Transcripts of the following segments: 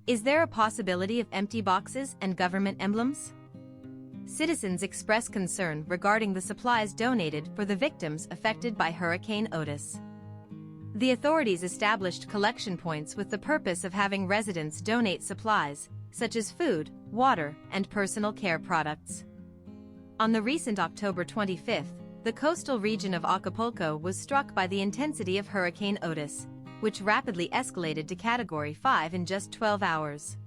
Is there a possibility of empty boxes and government emblems? Citizens express concern regarding the supplies donated for the victims affected by Hurricane Otis. The authorities established collection points with the purpose of having residents donate supplies, such as food, water, and personal care products. On the recent October 25th, the coastal region of Acapulco was struck by the intensity of Hurricane Otis, which rapidly escalated to Category 5 in just 12 hours.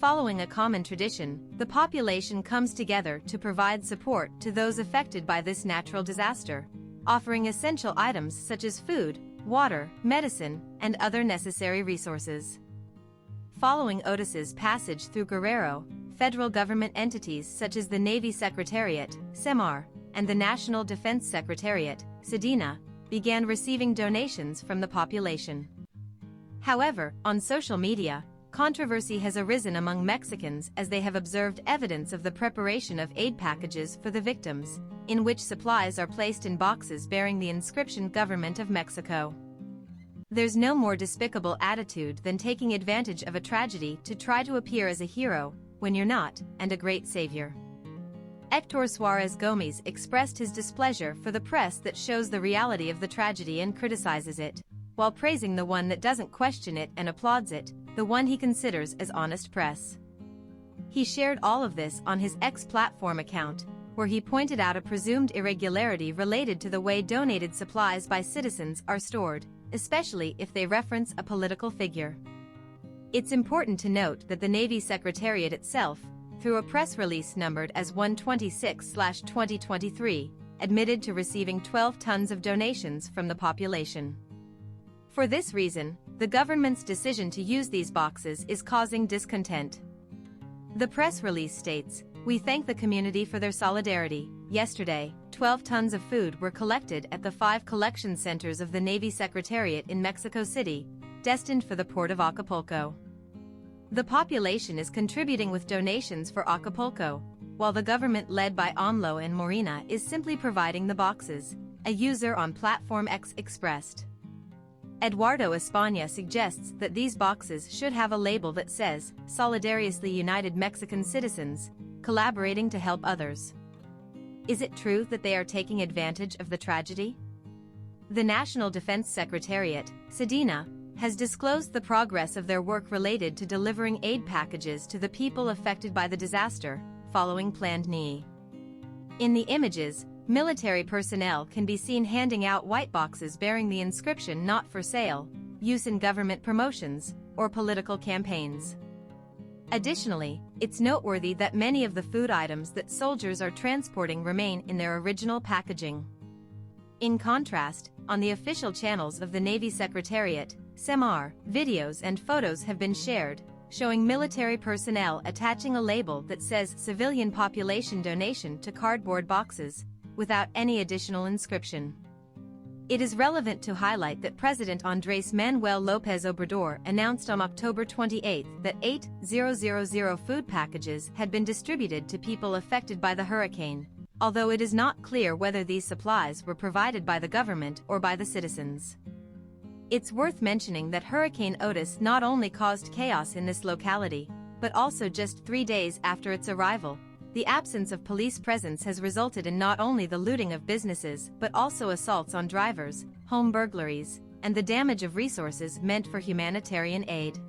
Following a common tradition, the population comes together to provide support to those affected by this natural disaster, offering essential items such as food, water, medicine, and other necessary resources. Following Otis's passage through Guerrero, federal government entities such as the Navy Secretariat, SEMAR, and the National Defense Secretariat, SEDENA, began receiving donations from the population. However, on social media, controversy has arisen among Mexicans as they have observed evidence of the preparation of aid packages for the victims, in which supplies are placed in boxes bearing the inscription "Government of Mexico." There's no more despicable attitude than taking advantage of a tragedy to try to appear as a hero, when you're not, and a great savior. Hector Suarez Gómez expressed his displeasure for the press that shows the reality of the tragedy and criticizes it, while praising the one that doesn't question it and applauds it, the one he considers as honest press. He shared all of this on his X platform account, where he pointed out a presumed irregularity related to the way donated supplies by citizens are stored, especially if they reference a political figure. It's important to note that the Navy Secretariat itself, through a press release numbered as 126/2023, admitted to receiving 12 tons of donations from the population. For this reason, the government's decision to use these boxes is causing discontent. The press release states, "We thank the community for their solidarity. Yesterday, 12 tons of food were collected at the 5 collection centers of the Navy Secretariat in Mexico City, destined for the port of Acapulco. The population is contributing with donations for Acapulco, while the government led by AMLO and Morena is simply providing the boxes," a user on Platform X expressed. Eduardo España suggests that these boxes should have a label that says, "Solidariously United Mexican Citizens, collaborating to help others." Is it true that they are taking advantage of the tragedy? The National Defense Secretariat, SEDENA, has disclosed the progress of their work related to delivering aid packages to the people affected by the disaster, following Planned NE. In the images, military personnel can be seen handing out white boxes bearing the inscription "Not for sale," use in government promotions, or political campaigns. Additionally, it's noteworthy that many of the food items that soldiers are transporting remain in their original packaging. In contrast, on the official channels of the Navy Secretariat, SEMAR, videos and photos have been shared, showing military personnel attaching a label that says "Civilian Population Donation" to cardboard boxes, without any additional inscription. It is relevant to highlight that President Andrés Manuel López Obrador announced on October 28 that 8,000 food packages had been distributed to people affected by the hurricane, although it is not clear whether these supplies were provided by the government or by the citizens. It's worth mentioning that Hurricane Otis not only caused chaos in this locality, but also just 3 days after its arrival, the absence of police presence has resulted in not only the looting of businesses but also assaults on drivers, home burglaries, and the damage of resources meant for humanitarian aid.